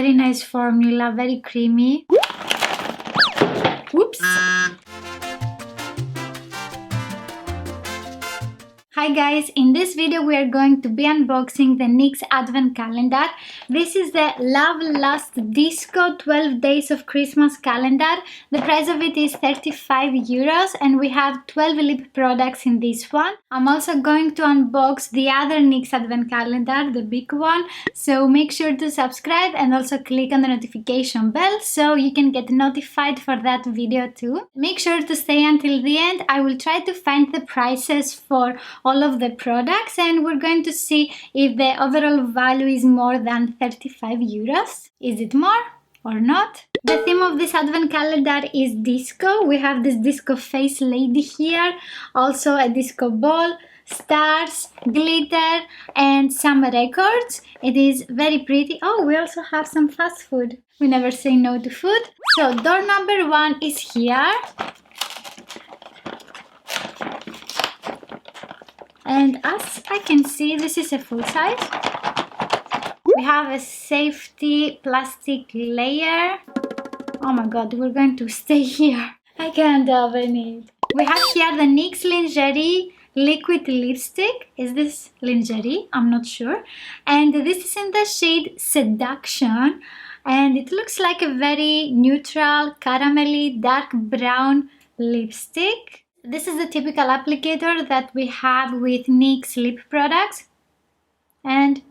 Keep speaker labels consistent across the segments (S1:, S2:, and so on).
S1: Very nice formula, very creamy. Oops. Hi guys, in this video we are going to be unboxing the Nyx Advent Calendar. This is the Love Last Disco 12 Days of Christmas calendar. The price of it is 35 euros and we have 12 lip products in this one. I'm also going to unbox the other Nyx Advent Calendar, the big one. So make sure to subscribe and also click on the notification bell so you can get notified for that video too. Make sure to stay until the end. I will try to find the prices for all of the products and we're going to see if the overall value is more than 35 euros. Is it more or not? The theme of this advent calendar is disco. We have this disco face lady here, also a disco ball, stars, glitter and some records. It is very pretty. Oh, we also have some fast food. We never say no to food. So door number 1 is here. And as I can see, this is a full size. We have a safety plastic layer. Oh my god, we're going to stay here. I can't open it. We have here the NYX Lingerie liquid lipstick. Is this lingerie? I'm not sure. And this is in the shade Seduction. And it looks like a very neutral, caramelly, dark brown lipstick. This is the typical applicator that we have with NYX lip products. And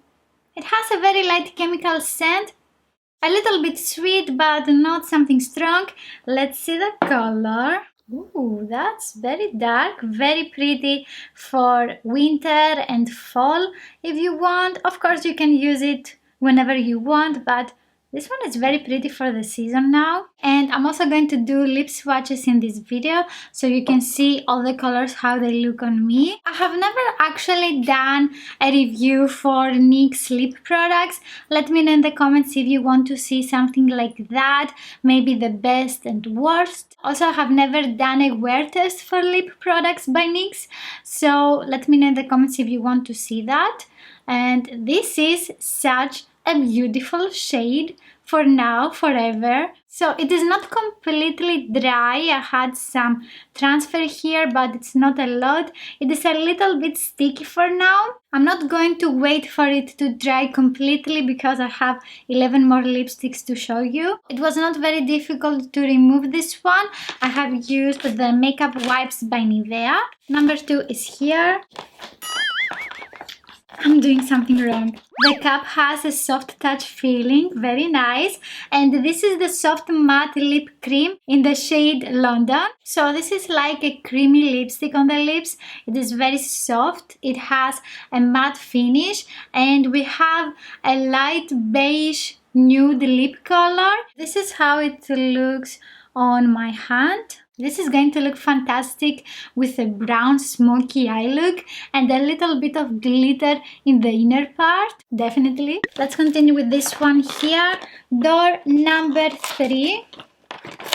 S1: it has a very light chemical scent. A little bit sweet, but not something strong. Let's see the color. Ooh, that's very dark, very pretty for winter and fall if you want. Of course, you can use it whenever you want, but this one is very pretty for the season now. And I'm also going to do lip swatches in this video so you can see all the colors, how they look on me. I have never actually done a review for NYX lip products. Let me know in the comments if you want to see something like that, maybe the best and worst. Also, I have never done a wear test for lip products by NYX, so let me know in the comments if you want to see that. And this is such a beautiful shade for now, forever. So it is not completely dry. I had some transfer here, but it's not a lot. It is a little bit sticky for now. I'm not going to wait for it to dry completely because I have 11 more lipsticks to show you. It was not very difficult to remove this one. I have used the makeup wipes by Nivea. Number 2 is here. I'm doing something wrong. The cup has a soft touch feeling, very nice. And this is the soft matte lip cream in the shade London. So this is like a creamy lipstick on the lips. It is very soft. It has a matte finish and we have a light beige nude lip color. This is how it looks on my hand. This is going to look fantastic with a brown smoky eye look and a little bit of glitter in the inner part, definitely. Let's continue with this one here. Door number 3.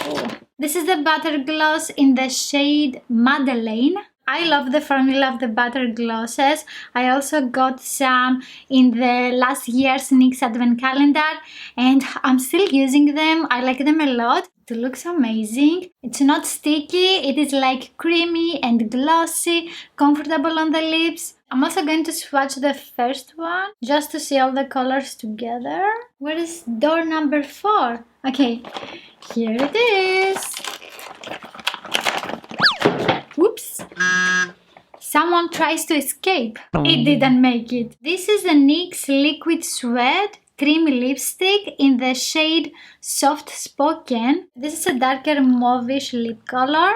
S1: Oh. This is the butter gloss in the shade Madeleine. I love the formula of the butter glosses. I also got some in the last year's NYX Advent Calendar and I'm still using them. I like them a lot. It looks amazing. It's not sticky. It is like creamy and glossy, comfortable on the lips. I'm also going to swatch the first one just to see all the colors together. Where is door number 4? Okay, here it is. Whoops! Someone tries to escape. It didn't make it. This is the NYX Liquid Suede creamy lipstick in the shade Soft Spoken. This is a darker mauvish lip color.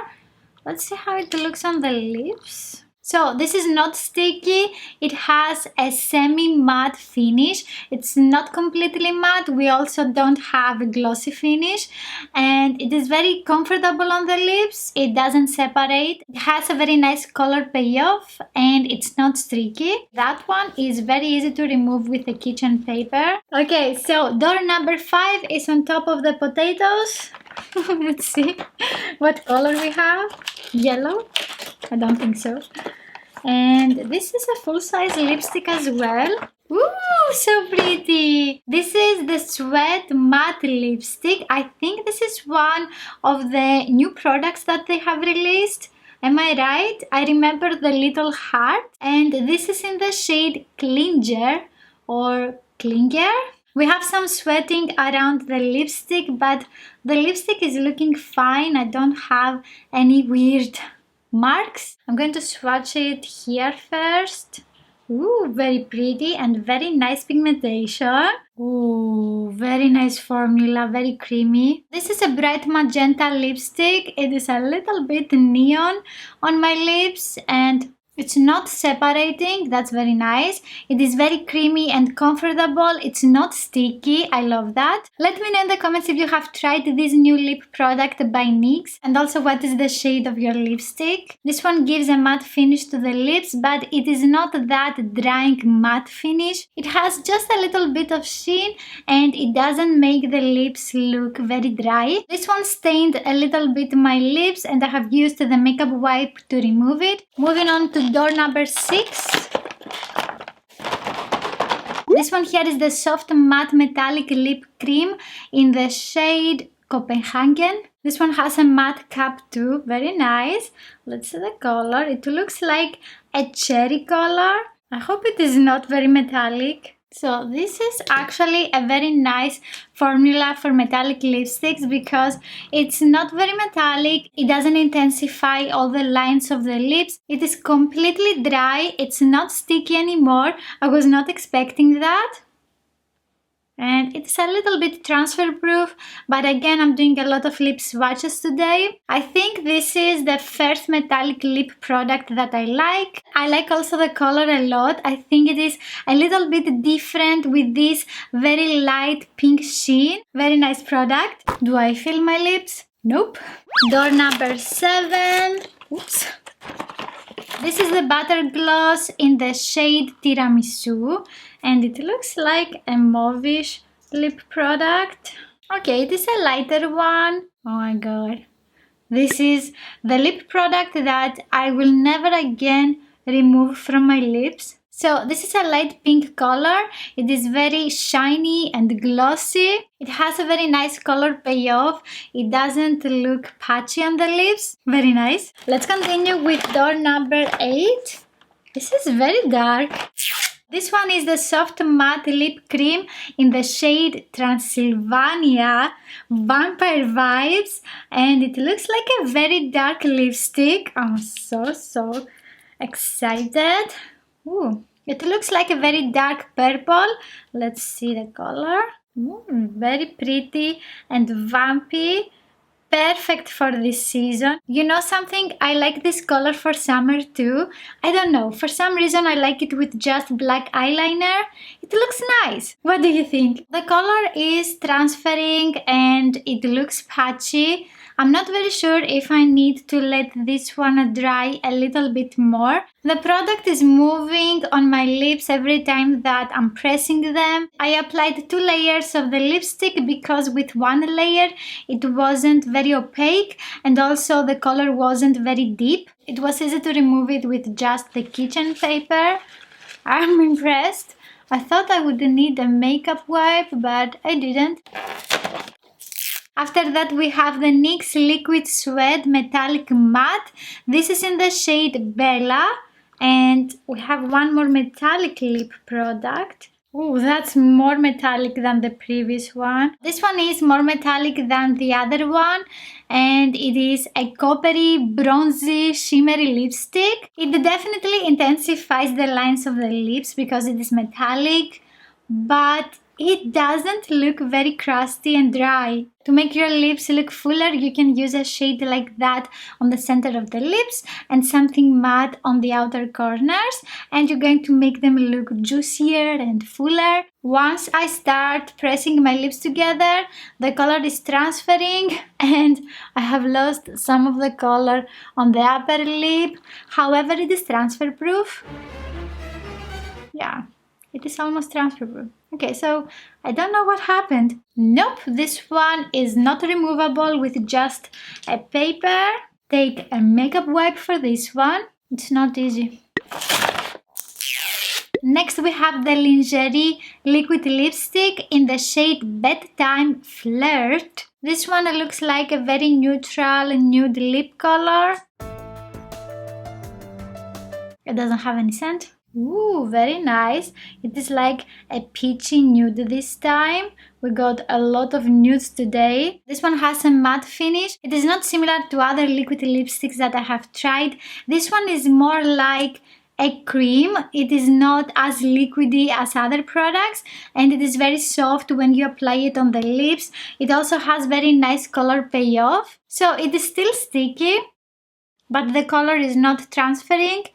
S1: Let's see how it looks on the lips. So this is not sticky. It has a semi-matte finish. It's not completely matte. We also don't have a glossy finish. And it is very comfortable on the lips. It doesn't separate. It has a very nice color payoff and it's not streaky. That one is very easy to remove with a kitchen paper. Okay, so door number 5 is on top of the potatoes. Let's see what color we have. Yellow? I don't think so. And this is a full-size lipstick as well. Ooh, so pretty! This is the Sweat Matte Lipstick. I think this is one of the new products that they have released. Am I right? I remember the little heart. And this is in the shade Clinger or Klinger. We have some sweating around the lipstick, but the lipstick is looking fine. I don't have any weird marks. I'm going to swatch it here first. Ooh, very pretty and very nice pigmentation. Ooh, very nice formula, very creamy. This is a bright magenta lipstick. It is a little bit neon on my lips and it's not separating. That's very nice. It is very creamy and comfortable. It's not sticky. I love that. Let me know in the comments if you have tried this new lip product by NYX and also what is the shade of your lipstick. This one gives a matte finish to the lips, but it is not that drying matte finish. It has just a little bit of sheen and it doesn't make the lips look very dry. This one stained a little bit my lips and I have used the makeup wipe to remove it. Moving on to door number 6. This one here is the soft matte metallic lip cream in the shade Copenhagen. This one has a matte cap too, very nice. Let's see the color. It looks like a cherry color. I hope it is not very metallic. So this is actually a very nice formula for metallic lipsticks because it's not very metallic, it doesn't intensify all the lines of the lips, it is completely dry, it's not sticky anymore. I was not expecting that. And it's a little bit transfer proof, but again I'm doing a lot of lip swatches today. I think this is the first metallic lip product that I like. I like also the color a lot. I think it is a little bit different with this very light pink sheen. Very nice product. Do I feel my lips? Nope. Door number 7. Oops. This is the butter gloss in the shade Tiramisu and it looks like a mauvish lip product. Okay, it is a lighter one. Oh my god. This is the lip product that I will never again remove from my lips. So this is a light pink color. It is very shiny and glossy. It has a very nice color payoff. It doesn't look patchy on the lips. Very nice. Let's continue with door number 8. This is very dark. This one is the soft matte lip cream in the shade Transylvania Vampire Vibes and it looks like a very dark lipstick. I'm so excited. Ooh, it looks like a very dark purple. Let's see the color. Ooh, very pretty and vampy. Perfect for this season. You know something? I like this color for summer too. I don't know, for some reason I like it with just black eyeliner. It looks nice. What do you think? The color is transferring and it looks patchy. I'm not very sure if I need to let this one dry a little bit more. The product is moving on my lips every time that I'm pressing them. I applied 2 layers of the lipstick because with one layer it wasn't very opaque and also the color wasn't very deep. It was easy to remove it with just the kitchen paper. I'm impressed. I thought I would need a makeup wipe, but I didn't. After that we have the NYX Liquid Suede Metallic Matte. This is in the shade Bella and we have one more metallic lip product. Oh, that's more metallic than the previous one. This one is more metallic than the other one and it is a coppery, bronzy, shimmery lipstick. It definitely intensifies the lines of the lips because it is metallic, but it doesn't look very crusty and dry. To make your lips look fuller, you can use a shade like that on the center of the lips and something matte on the outer corners, and you're going to make them look juicier and fuller. Once I start pressing my lips together, the color is transferring and I have lost some of the color on the upper lip. However, it is transfer proof. Yeah, it is almost transfer proof. Okay, so I don't know what happened. Nope, this one is not removable with just a paper. Take a makeup wipe for this one. It's not easy. Next we have the Lingerie liquid lipstick in the shade Bedtime Flirt. This one looks like a very neutral nude lip color. It doesn't have any scent. Ooh, very nice. It is like a peachy nude this time. We got a lot of nudes today. This one has a matte finish. It is not similar to other liquid lipsticks that I have tried. This one is more like a cream. It is not as liquidy as other products, and it is very soft when you apply it on the lips. It also has very nice color payoff. So it is still sticky, but the color is not transferring.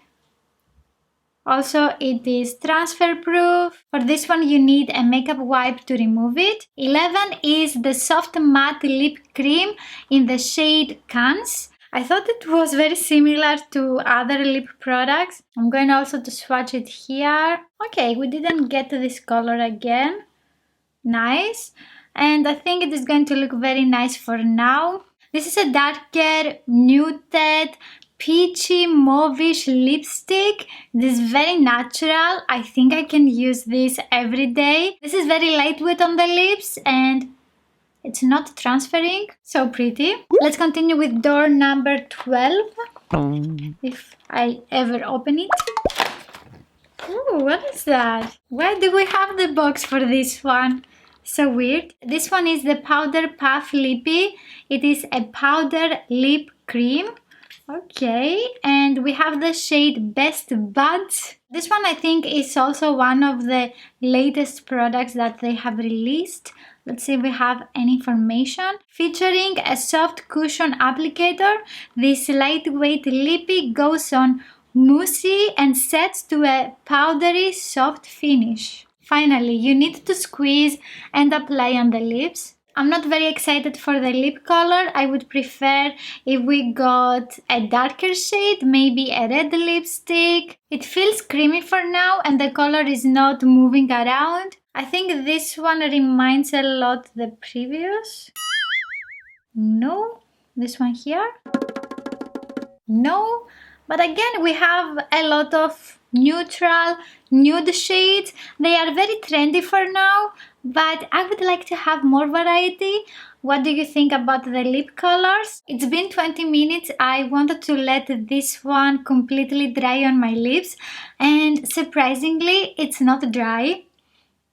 S1: Also, it is transfer proof. For this one, you need a makeup wipe to remove it. 11 is the soft matte lip cream in the shade Cannes. I thought it was very similar to other lip products. I'm going also to swatch it here. Okay, we didn't get this color again. Nice. And I think it is going to look very nice for now. This is a darker, nude, peachy mauvish lipstick. This is very natural. I think I can use this every day. This is very lightweight on the lips and it's not transferring. So pretty. Let's continue with door number 12. If I ever open it. Ooh, what is that? Why do we have the box for this one? So weird. This one is the Powder Puff Lippy. It is a powder lip cream. Okay, and we have the shade Best Buds. This one I think is also one of the latest products that they have released. Let's see if we have any information. Featuring a soft cushion applicator, this lightweight lippy goes on moussey and sets to a powdery soft finish. Finally, you need to squeeze and apply on the lips. I'm not very excited for the lip color. I would prefer if we got a darker shade, maybe a red lipstick. It feels creamy for now and the color is not moving around. I think this one reminds a lot the previous. No, this one here. No, but again we have a lot of neutral, nude shades. They are very trendy for now, but I would like to have more variety. What do you think about the lip colors? It's been 20 minutes. I wanted to let this one completely dry on my lips, and surprisingly, it's not dry.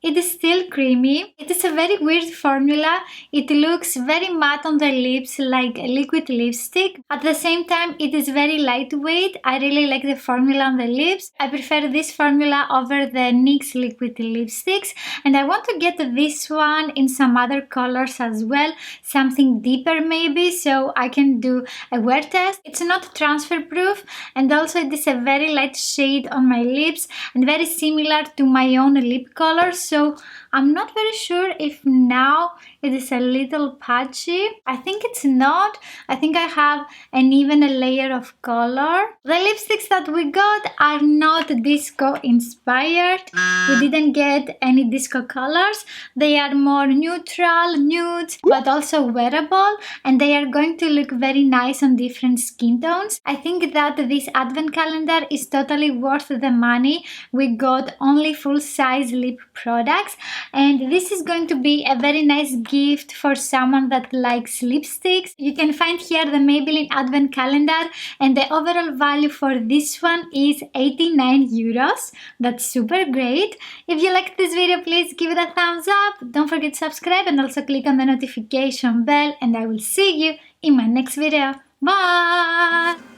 S1: It is still creamy. It is a very weird formula. It looks very matte on the lips like a liquid lipstick. At the same time, it is very lightweight. I really like the formula on the lips. I prefer this formula over the NYX liquid lipsticks. And I want to get this one in some other colors as well. Something deeper maybe, so I can do a wear test. It's not transfer proof, and also it is a very light shade on my lips and very similar to my own lip color. So I'm not very sure if now it is a little patchy. I think it's not. I think I have an even layer of color. The lipsticks that we got are not disco inspired. We didn't get any disco colors. They are more neutral, nudes, but also wearable, and they are going to look very nice on different skin tones. I think that this advent calendar is totally worth the money. We got only full-size lip products, and this is going to be a very nice gift for someone that likes lipsticks. You can find here the Maybelline Advent Calendar, and the overall value for this one is 89 euros. That's super great. If you liked this video, please give it a thumbs up. Don't forget to subscribe and also click on the notification bell, and I will see you in my next video. Bye!